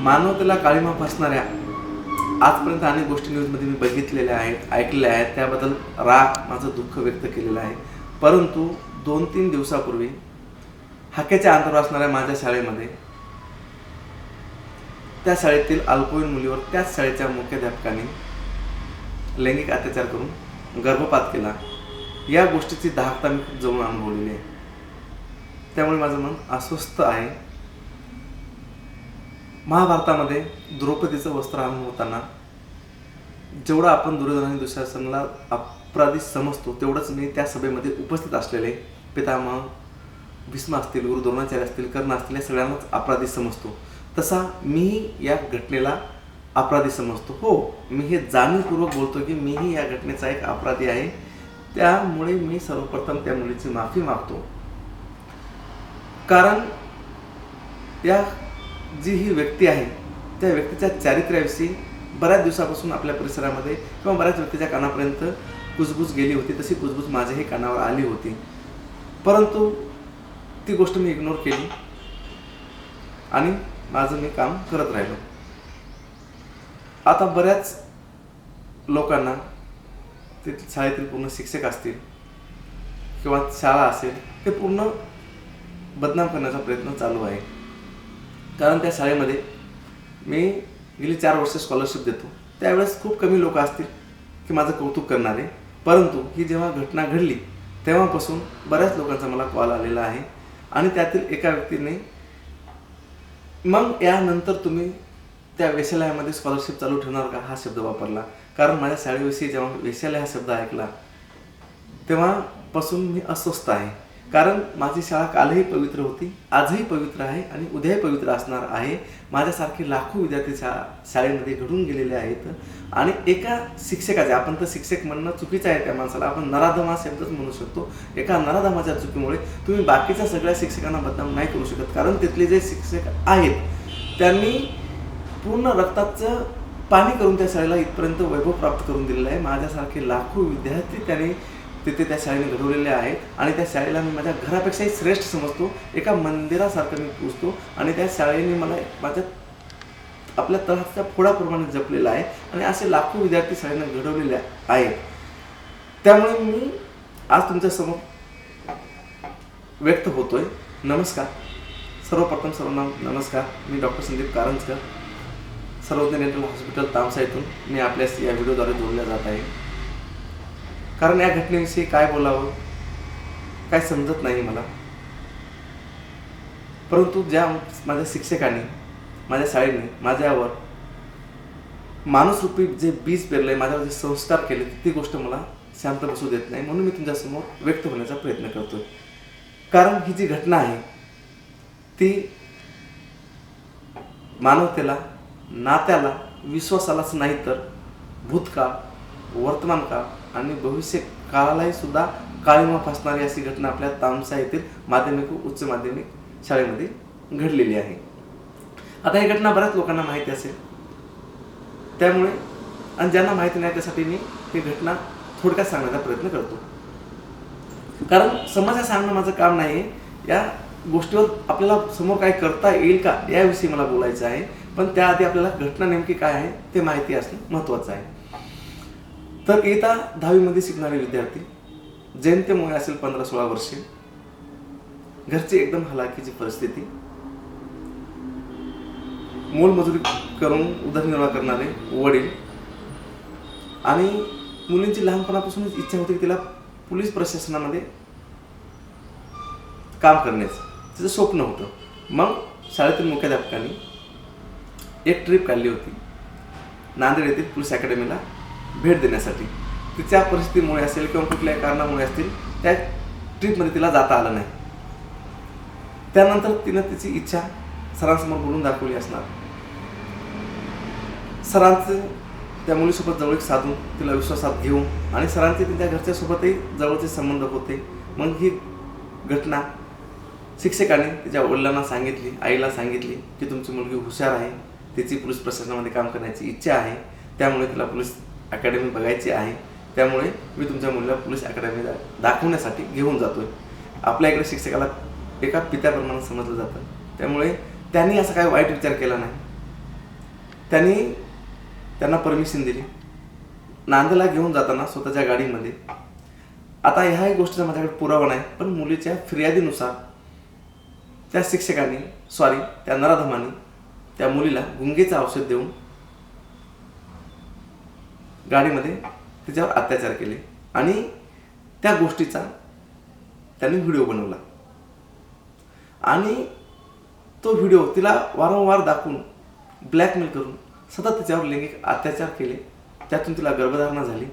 मानवतेला काळीमा फासणाऱ्या आजपर्यंत अनेक गोष्टी न्यूजमध्ये मी बघितलेल्या आहेत, ऐकलेल्या आहेत. त्याबद्दल माझं दुःख व्यक्त केलेलं आहे. परंतु 2-3 दिवसापूर्वी हाक्याच्या अंतरावर असणाऱ्या माझ्या शाळेमध्ये त्या शाळेतील अल्पवयीन मुलीवर त्याच शाळेच्या मुख्याध्यापकाने लैंगिक अत्याचार करून गर्भपात केला. या गोष्टीची दाहकता मी खूप जवळून अनुभवलेली आहे. त्यामुळे माझं मन अस्वस्थ आहे. महाभारतामध्ये द्रौपदीचं वस्त्रहरण होताना जेवढं आपण दुर्योधन आणि दुःशासनाला अपराधी समजतो, तेवढंच मी त्या सभेमध्ये उपस्थित असलेले पितामह भीष्म असतील, गुरु द्रोणाचार्य असतील, कर्ण असतील, या सगळ्यांनाच अपराधी समजतो. तसा मी या घटनेला अपराधी समजतो. हो, मी हे जाणीवपूर्वक बोलतो की मीही या घटनेचा एक अपराधी आहे. त्यामुळे मी सर्वप्रथम त्या मुलीची माफी मागतो. कारण या जी ही व्यक्ती आहे त्या व्यक्तीच्या चारित्र्याविषयी बऱ्याच दिवसापासून आपल्या परिसरामध्ये किंवा बऱ्याच व्यक्तीच्या कानापर्यंत कुजबूज गेली होती. तशी कुजबूज माझ्याही कानावर आली होती. परंतु ती गोष्ट मी इग्नोर केली आणि माझं मी काम करत राहिलो. आता बऱ्याच लोकांना ते शाळेतील पूर्ण शिक्षक असतील किंवा शाळा असेल, ते पूर्ण बदनाम करण्याचा प्रयत्न चालू आहे. कारण त्या शाळेमध्ये मी गेली 4 वर्ष स्कॉलरशिप देतो. त्यावेळेस खूप कमी लोक असतील की माझं कौतुक करणारे. परंतु ही जेव्हा घटना घडली तेव्हापासून बऱ्याच लोकांचा मला कॉल आलेला आहे. आणि त्यातील एका व्यक्तीने मग यानंतर तुम्ही त्या वेश्यालयामध्ये स्कॉलरशिप चालू ठेवणार का, हा शब्द वापरला. कारण माझ्या शाळेविषयी जेव्हा वेश्यालय हा शब्द ऐकला तेव्हापासून मी अस्वस्थ आहे. कारण माझी शाळा कालही पवित्र होती, आजही पवित्र आहे आणि उद्याही पवित्र असणार आहे. माझ्यासारखे लाखो विद्यार्थी शाळेमध्ये घडून गेलेले आहेत. आणि एका शिक्षकाचे, आपण तर शिक्षक म्हणणं चुकीचं आहे त्या माणसाला, आपण नराधम हा शब्दच म्हणू शकतो. एका नराधमाच्या चुकीमुळे तुम्ही बाकीच्या सगळ्या शिक्षकांना बदनाम नाही करू शकत. कारण तिथले जे शिक्षक आहेत त्यांनी पूर्ण रक्ताचं पाणी करून त्या शाळेला इथपर्यंत वैभव प्राप्त करून दिलेलं आहे. माझ्यासारखे लाखो विद्यार्थी त्याने तिथे त्या शाळेने घडवलेले आहेत. आणि त्या शाळेला मी माझ्या घरापेक्षाही श्रेष्ठ समजतो. एका मंदिरासारखं मी पूजतो. आणि त्या शाळेने मला माझ्या आपल्या तळहातच्या फोडाप्रमाणे जपलेलं आहे. आणि असे लाखो विद्यार्थी शाळेनं घडवलेले आहेत. त्यामुळे मी आज तुमच्यासमोर व्यक्त होतोय. नमस्कार. सर्वप्रथम सर्वांना नमस्कार. मी डॉक्टर संदीप कारंजकर, सर्वज्ञ डेंटल हॉस्पिटल तामसा येथून मी आपल्यास या व्हिडिओद्वारे जोडल्या जात आहे. कारण या घटनेविषयी काय बोलावं काय समजत नाही मला. परंतु ज्या माझ्या शिक्षकांनी, माझ्या शाळेने माझ्यावर माणूसरूपी जे बीज पेरले, माझ्यावर जे संस्कार केले, ती गोष्ट मला शांत बसू देत नाही. म्हणून मी तुमच्यासमोर व्यक्त होण्याचा प्रयत्न करतोय. कारण ही जी घटना आहे ती मानवतेला, नात्याला, विश्वासालाच नाही तर भूतकाळ, वर्तमान काळ आणि भविष्य काळालाही सुद्धा काळीमा फासणारी अशी घटना आपल्या तामसा येथील माध्यमिक व उच्च माध्यमिक शाळेमध्ये घडलेली आहे. आता ही घटना बऱ्याच लोकांना माहिती असेल. त्यामुळे आणि ज्यांना माहिती नाही त्यासाठी मी ही घटना थोडक्यात सांगण्याचा प्रयत्न करतो. कारण समाजात सांगणं माझं काम नाही आहे. या गोष्टीवर आपल्याला समोर काय करता येईल का याविषयी मला बोलायचं आहे. पण त्याआधी आपल्याला घटना नेमकी काय आहे ते माहिती असणं महत्त्वाचं आहे. तर इयत्ता 10वीमध्ये शिकणारे विद्यार्थी, जेमतेम वय असेल 15-16 वर्षे, घरची एकदम हलाखीची परिस्थिती, मोलमजुरी करून उदरनिर्वाह करणारे वडील आणि मुलींची लहानपणापासूनच इच्छा होती की तिला पोलीस प्रशासनामध्ये काम करण्याचं तिचं स्वप्न होतं. मग शाळेतील मुख्याध्यापकांनी एक ट्रिप काढली होती नांदेड येथील पोलीस अकॅडमीला भेट देण्यासाठी. तिच्या परिस्थितीमुळे असेल किंवा कुठल्याही कारणामुळे असतील त्या ट्रिपमध्ये तिला जाता आलं नाही. त्यानंतर तिनं तिची इच्छा सरांसमोर बोलून दाखवली असणार. सरांचे त्या मुलीसोबत जवळीक साधून तिला विश्वासात घेऊन आणि सरांचे तिच्या घरच्यासोबतही जवळचे संबंध होते. मग ही घटना शिक्षकाने तिच्या वडिलांना सांगितली, आईला सांगितली की तुमची मुलगी हुशार आहे, तिची पोलीस प्रशासनामध्ये काम करण्याची इच्छा आहे, त्यामुळे तिला पोलीस अकॅडमी बघायची आहे. त्यामुळे मी तुमच्या मुलीला पोलीस अकॅडमीला दाखवण्यासाठी घेऊन जातोय. आपल्या इकडे शिक्षकाला एका पित्याप्रमाणे समजलं जातं. त्यामुळे त्यांनी असा काही वाईट विचार केला नाही. त्यांनी त्यांना परमिशन दिली नांदेडला घेऊन जाताना स्वतःच्या गाडीमध्ये. आता ह्याही गोष्टीचा माझ्याकडे पुरावा नाही, पण मुलीच्या फिर्यादीनुसार त्या शिक्षकांनी त्या नराधमांनी त्या मुलीला गुंगेचं औषध देऊन गाडीमध्ये तिच्यावर अत्याचार केले आणि त्या गोष्टीचा त्यांनी व्हिडिओ बनवला आणि तो व्हिडिओ तिला वारंवार दाखवून ब्लॅकमेल करून सतत तिच्यावर लैंगिक अत्याचार केले. त्यातून तिला गर्भधारणा झाली.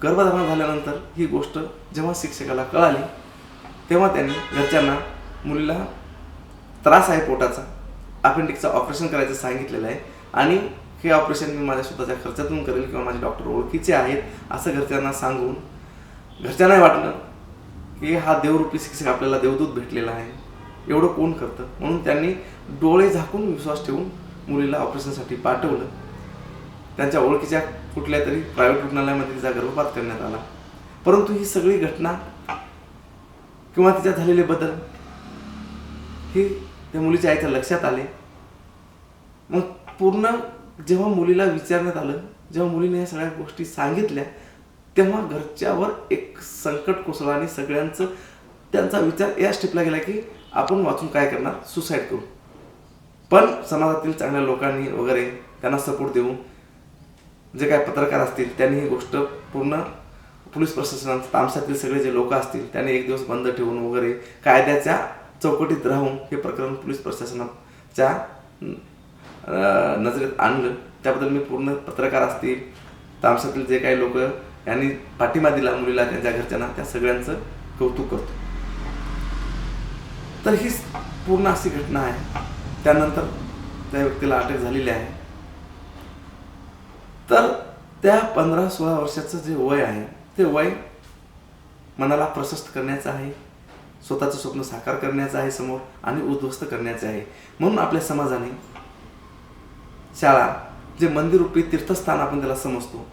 गर्भधारणा झाल्यानंतर ही गोष्ट जेव्हा शिक्षकाला कळाली तेव्हा त्यांनी घरच्यांना मुलीला त्रास आहे पोटाचा, अपेंडिक्सचं ऑपरेशन करायचं सांगितलेलं आहे आणि हे ऑपरेशन मी माझ्या स्वतःच्या खर्चातून करेल किंवा माझे डॉक्टर ओळखीचे आहेत असं घरच्यांना सांगून घरच्यांनाही वाटलं की हा देवरूपी शिक्षक आपल्याला देवदूत भेटलेला आहे, एवढं कोण करतं. म्हणून त्यांनी डोळे झाकून विश्वास ठेवून मुलीला ऑपरेशनसाठी पाठवलं. त्यांच्या ओळखीच्या कुठल्या तरी प्रायव्हेट रुग्णालयामध्ये तिचा गर्भपात करण्यात आला. परंतु ही सगळी घटना किंवा तिच्यात झालेले बदल हे त्या मुलीच्या आईच्या लक्षात आले. मग पूर्ण जेव्हा मुलीला विचारण्यात आलं, जेव्हा मुलीने या सगळ्या गोष्टी सांगितल्या तेव्हा घरच्यावर एक संकट कोसळलं आणि सगळ्यांचं त्यांचा विचार या स्टेपला गेला की आपण वाचून काय करणार, सुसाईड करू. पण समाजातील चांगल्या लोकांनी वगैरे त्यांना सपोर्ट देऊन जे काय पत्रकार असतील त्यांनी ही गोष्ट पूर्ण पोलीस प्रशासनात तामसातील सगळे जे लोक असतील त्यांनी एक दिवस बंद ठेवून वगैरे कायद्याच्या चौकटीत राहून हे प्रकरण पोलीस प्रशासनाच्या नजरेत आणलं. त्याबद्दल मी पूर्ण पत्रकार असतील तामसातील जे काही लोक यांनी पाठिंबा दिला मुलीला त्यांच्या घरच्यांना त्या सगळ्यांचं कौतुक करतो. तर ही पूर्ण अशी घटना आहे. त्यानंतर त्या व्यक्तीला अटक झालेली आहे. तर त्या 15-16 वर्षाचं जे वय आहे ते वय मनाला प्रशस्त करण्याचं आहे, स्वतःचं स्वप्न साकार करण्याचं आहे समोर आणि उद्ध्वस्त करण्याचे आहे. म्हणून आपल्या समाजाने शाळा जे मंदिररूपी तीर्थस्थान आपण त्याला समजतो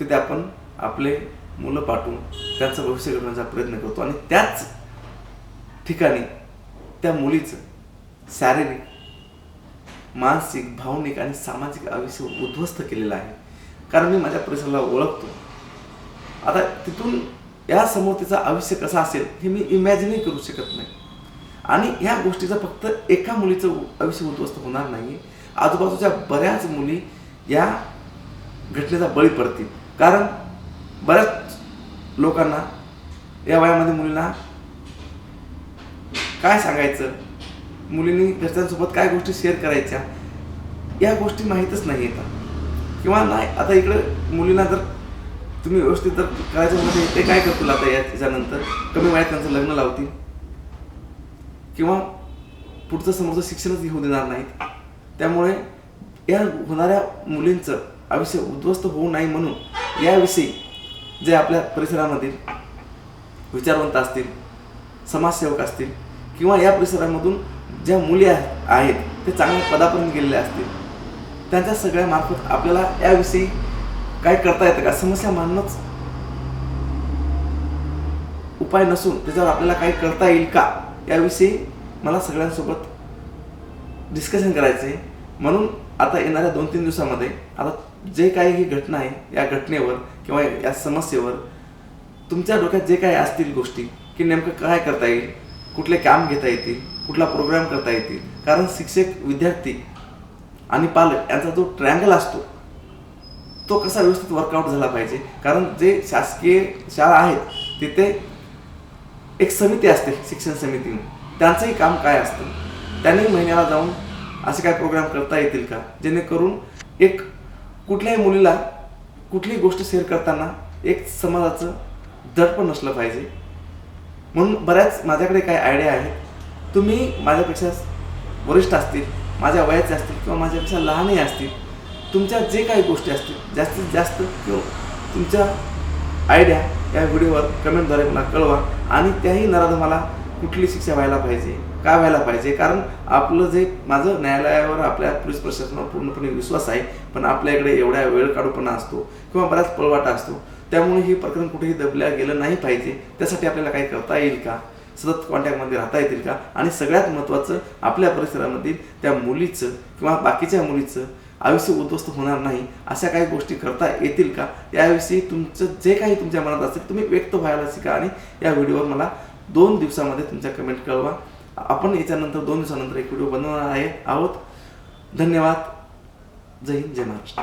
तिथे आपण आपले मुलं पाठवून त्यांचं भविष्य घडवण्याचा प्रयत्न करतो आणि त्याच ठिकाणी त्या मुलीचं शारीरिक, मानसिक, भावनिक आणि सामाजिक आयुष्य उद्ध्वस्त केलेलं आहे. कारण मी माझ्या परिसराला ओळखतो. आता तिथून या समोर तिचं आयुष्य कसं असेल हे मी इमॅजिनही करू शकत नाही. आणि ह्या गोष्टीचं फक्त एका मुलीचं आयुष्य उद्ध्वस्त होणार नाही, आजूबाजूच्या बऱ्याच मुली या घटनेचा बळी पडतील. कारण बऱ्याच लोकांना या वयामध्ये मुलींना काय सांगायचं, मुलींनी घरच्यांसोबत काय गोष्टी शेअर करायच्या या गोष्टी माहीतच नाही येतात किंवा नाही. आता इकडे मुलींना जर तुम्ही व्यवस्थित जर करायचं म्हणजे ते काय करतील आता याच्यानंतर कमी वयात त्यांचं लग्न लावतील किंवा पुढचं समोरचं शिक्षणच घेऊ देणार नाहीत. त्यामुळे या होणाऱ्या मुलींचं आयुष्य उद्ध्वस्त होऊ नये म्हणून याविषयी जे आपल्या परिसरामधील विचारवंत असतील, समाजसेवक असतील किंवा या परिसरामधून ज्या मुली आहेत ते चांगल्या पदापर्यंत गेलेल्या असतील त्यांच्या सगळ्या मार्फत आपल्याला याविषयी काय करता येतं का, समस्या मांडणंच उपाय नसून त्याच्यावर आपल्याला काही करता येईल का याविषयी मला सगळ्यांसोबत डिस्कशन करायचं आहे. म्हणून आता येणाऱ्या 2-3 दिवसामध्ये आता जे काही ही घटना आहे या घटनेवर किंवा या समस्येवर तुमच्या डोक्यात जे काही असतील गोष्टी की नेमकं काय करता येईल, कुठले काम घेता येतील, कुठला प्रोग्राम करता येतील. कारण शिक्षक, विद्यार्थी आणि पालक यांचा जो ट्रँगल असतो तो कसा व्यवस्थित वर्कआउट झाला पाहिजे. कारण जे शासकीय शाळा आहेत तिथे एक समिती असते, शिक्षण समिती, त्यांचंही काम काय असतं, त्यांनी महिन्याला जाऊन असे काय प्रोग्राम करता येतील का जेणेकरून एक कुठल्याही मुलीला कुठलीही गोष्ट शेअर करताना एक समाजाचं दडपण नसलं पाहिजे. म्हणून बऱ्याच माझ्याकडे काही आयडिया आहेत. तुम्ही माझ्यापेक्षा वरिष्ठ असतील, माझ्या वयाचे असतील किंवा माझ्यापेक्षा लहानही असतील, तुमच्या जे काही गोष्टी असतील जास्तीत जास्त किंवा तुमच्या आयडिया या व्हिडिओवर कमेंटद्वारे मला कळवा. आणि त्याही नराधमाला कुठली शिक्षा व्हायला पाहिजे, काय व्हायला पाहिजे. कारण आपलं जे माझं न्यायालयावर आपल्या पोलीस प्रशासनावर पूर्णपणे विश्वास आहे, पण आपल्या इकडे एवढ्या वेळ काढूपणा असतो किंवा बराच पळवाटा असतो. त्यामुळे हे प्रकरण कुठेही दबल्या गेलं नाही पाहिजे. त्यासाठी आपल्याला काही करता येईल का, सतत कॉन्टॅक्टमध्ये राहता येतील का, आणि सगळ्यात महत्त्वाचं आपल्या परिसरामधील त्या मुलीचं किंवा बाकीच्या मुलीचं आयुष्य उद्ध्वस्त होणार नाही, अशा काही गोष्टी करता येतील का, याविषयी तुमचं जे काही तुमच्या मनात असेल तुम्ही व्यक्त व्हायला शिका आणि या व्हिडिओवर मला 2 दिवसामध्ये तुमच्या कमेंट कळवा. आपण याच्यानंतर 2 दिवसानंतर एक व्हिडिओ बनवणार आहोत. धन्यवाद. जय हिंद, जय महाराष्ट्र.